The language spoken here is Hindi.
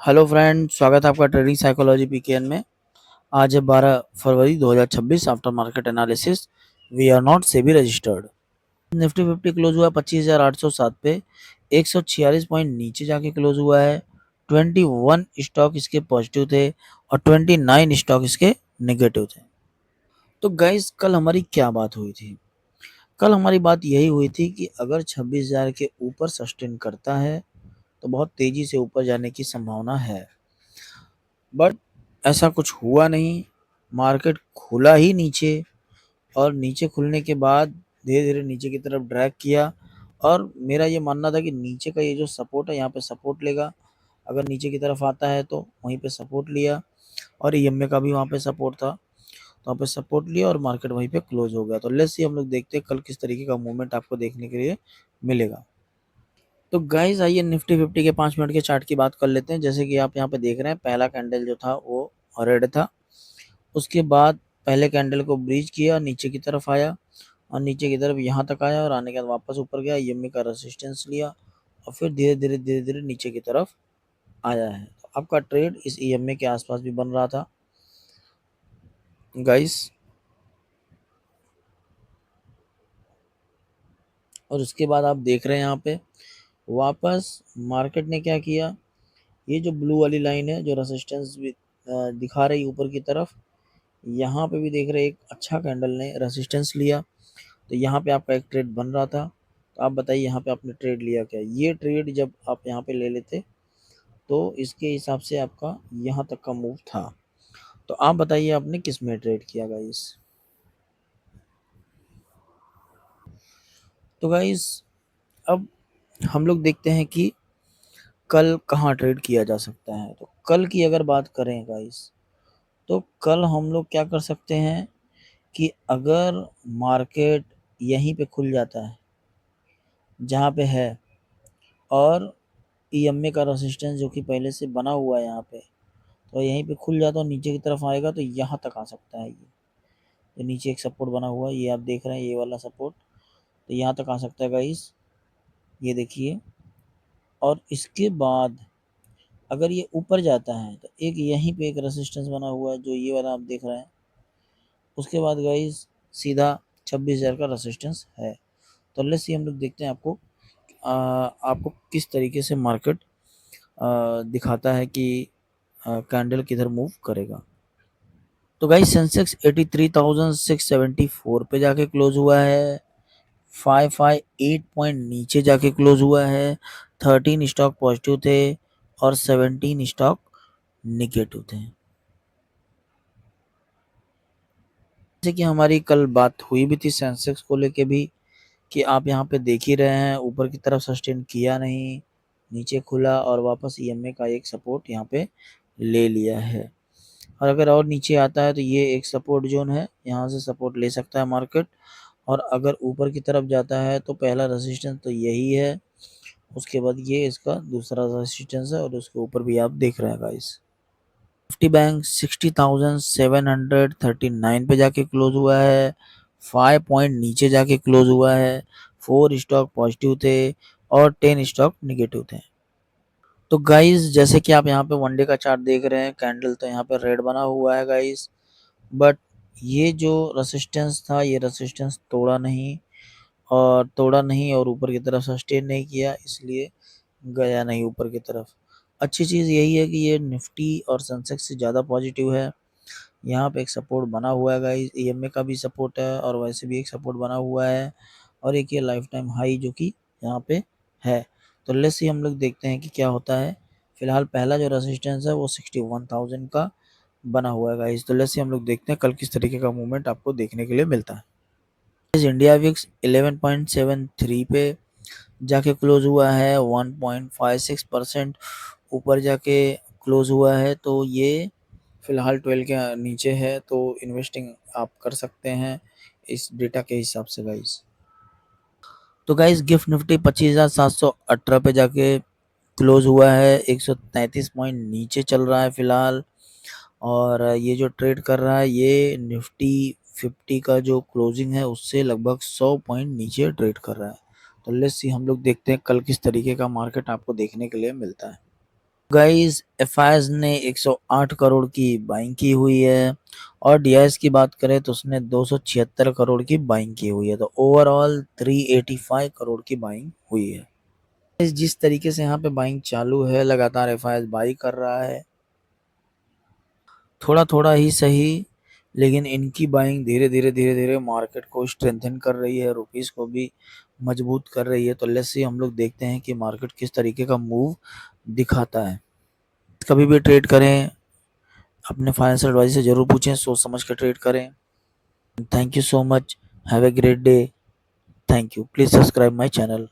हेलो फ्रेंड, स्वागत है आपका ट्रेडिंग साइकोलॉजी पीकेएन में। आज है 12 फरवरी 2026। After market analysis we are not SEBI registered. Nifty 50 close हुआ 25,807 पे, 146 पॉइंट नीचे जाके क्लोज हुआ है। 21 स्टॉक इसके पॉजिटिव थे और 29 स्टॉक इसके नेगेटिव थे। तो गाइस, कल हमारी क्या बात हुई थी? कल हमारी बात यही हुई थी कि अगर 26,000 के ऊपर सस्टेन करता है तो बहुत तेजी से ऊपर जाने की संभावना है, बट ऐसा कुछ हुआ नहीं। मार्केट खुला ही नीचे और नीचे खुलने के बाद धीरे धीरे नीचे की तरफ ड्रैग किया। और मेरा ये मानना था कि नीचे का ये जो सपोर्ट है, यहाँ पे सपोर्ट लेगा। अगर नीचे की तरफ आता है तो वहीं पे सपोर्ट लिया, और ईएमए का भी वहाँ पे सपोर्ट था तो वहाँ पे सपोर्ट लिया और मार्केट वहीं पे क्लोज हो गया। तो लेट्स सी, हम लोग देखते हैं कल किस तरीके का मूवमेंट आपको देखने के लिए मिलेगा। तो गाइज आइए निफ्टी 50 के 5 मिनट के चार्ट की बात कर लेते हैं। जैसे कि आप यहाँ पे देख रहे हैं, पहला कैंडल जो था वो रेड था। उसके बाद पहले कैंडल को ब्रीच किया, नीचे की तरफ आया और नीचे की तरफ यहाँ तक आया और आने के बाद वापस ऊपर गया, ईएमए का रेसिस्टेंस लिया और फिर धीरे धीरे नीचे की तरफ आया है। तो आपका ट्रेड इस ईएमए के आसपास भी बन रहा था गाइस। और उसके बाद आप देख रहे हैं यहाँ पे वापस मार्केट ने क्या किया, ये जो ब्लू वाली लाइन है जो रेसिस्टेंस भी दिखा रही ऊपर की तरफ, यहाँ पे भी देख रहे हैं एक अच्छा कैंडल ने रेसिस्टेंस लिया। तो यहाँ पे आपका एक ट्रेड बन रहा था। तो आप बताइए यहाँ पे आपने ट्रेड लिया क्या? ये ट्रेड जब आप यहाँ पे ले लेते तो इसके हिसाब से आपका यहाँ तक का मूव था। तो आप बताइए आपने किस में ट्रेड किया गाइस? तो गाइस, अब हम लोग देखते हैं कि कल कहाँ ट्रेड किया जा सकता है। तो कल की अगर बात करें गाइस, तो कल हम लोग क्या कर सकते हैं कि अगर मार्केट यहीं पे खुल जाता है जहाँ पे है, और ईएमए का रेसिस्टेंस जो कि पहले से बना हुआ है यहाँ पे, तो यहीं पे खुल जाता और नीचे की तरफ आएगा तो यहाँ तक आ सकता है। ये नीचे एक सपोर्ट बना हुआ है, ये आप देख रहे हैं, ये वाला सपोर्ट, तो यहाँ तक आ सकता है गाइस, ये देखिए। और इसके बाद अगर ये ऊपर जाता है तो एक यहीं पे एक रेसिस्टेंस बना हुआ है जो ये वाला आप देख रहे हैं। उसके बाद गाइस सीधा 26,000 का रेसिस्टेंस है। तो लेट्स सी, हम लोग देखते हैं आपको किस तरीके से मार्केट दिखाता है कि कैंडल किधर मूव करेगा। तो गाइस सेंसेक्स 83,674 पे जाके क्लोज हुआ है। 558 पॉइंट नीचे जाके क्लोज हुआ है। 13 स्टॉक पॉजिटिव थे और 17 स्टॉक निगेटिव थे। जैसे कि हमारी कल बात हुई भी थी सेंसेक्स को लेके भी, कि आप यहाँ पे देख ही रहे हैं ऊपर की तरफ सस्टेन किया नहीं, नीचे खुला और वापस ईएमए का एक सपोर्ट यहाँ पे ले लिया है। और अगर और नीचे आता है तो ये एक सपोर्ट जोन है, यहाँ से सपोर्ट ले सकता है मार्केट। और अगर ऊपर की तरफ जाता है तो पहला रेजिस्टेंस तो यही है, उसके बाद ये इसका दूसरा रेजिस्टेंस है और उसके ऊपर भी आप देख रहे हैं गाइस। निफ्टी बैंक 60,739 पे जाके क्लोज हुआ है। 5 पॉइंट नीचे जाके क्लोज हुआ है। 4 स्टॉक पॉजिटिव थे और 10 स्टॉक निगेटिव थे। तो गाइस जैसे कि आप यहाँ पे वनडे का चार्ट देख रहे हैं, कैंडल तो यहाँ पे रेड बना हुआ है गाइस, बट ये जो रेसिस्टेंस था ये रेसिस्टेंस तोड़ा नहीं और ऊपर की तरफ सस्टेन नहीं किया, इसलिए गया नहीं ऊपर की तरफ। अच्छी चीज़ यही है कि ये निफ्टी और सेंसेक्स से ज़्यादा पॉजिटिव है। यहाँ पे एक सपोर्ट बना हुआ है गाइस, ईएमए का भी सपोर्ट है और वैसे भी एक सपोर्ट बना हुआ है, और एक ये लाइफ टाइम हाई जो कि यहाँ पे है। तो लेट्स सी, हम लोग देखते हैं कि क्या होता है। फिलहाल पहला जो रेजिस्टेंस है वो 61,000 का बना हुआ है गाइस। तो लेट्स सी, हम लोग देखते हैं कल किस तरीके का मूवमेंट आपको देखने के लिए मिलता है। इंडिया विक्स 11.73 पे जाके क्लोज हुआ है। 1.56% ऊपर जाके क्लोज हुआ है। तो ये फिलहाल 12 के नीचे है, तो इन्वेस्टिंग आप कर सकते हैं इस डेटा के हिसाब से गाइस। तो गाइस गिफ्ट निफ्टी 25,718 पे जाके क्लोज हुआ है। 133 पॉइंट नीचे चल रहा है फिलहाल, और ये जो ट्रेड कर रहा है ये निफ्टी 50 का जो क्लोजिंग है उससे लगभग 100 पॉइंट नीचे ट्रेड कर रहा है। तो लेट्स सी, हम लोग देखते हैं कल किस तरीके का मार्केट आपको देखने के लिए मिलता है। गाइस एफआईएस ने 108 करोड़ की बाइंग की हुई है और डीआईएस की बात करें तो उसने 276 करोड़ की बाइंग की हुई है, तो ओवरऑल 385 करोड़ की बाइंग हुई है। जिस तरीके से यहाँ पे बाइंग चालू है, लगातार एफआईएस बाई कर रहा है, थोड़ा थोड़ा ही सही, लेकिन इनकी बाइंग धीरे धीरे मार्केट को स्ट्रेंथन कर रही है, रुपीस को भी मजबूत कर रही है। तो लेट्स सी हम लोग देखते हैं कि मार्केट किस तरीके का मूव दिखाता है। कभी भी ट्रेड करें अपने फाइनेंशियल एडवाइजर से जरूर पूछें, सोच समझ कर ट्रेड करें। Thank you so much, have a great day, thank you, please subscribe my channel.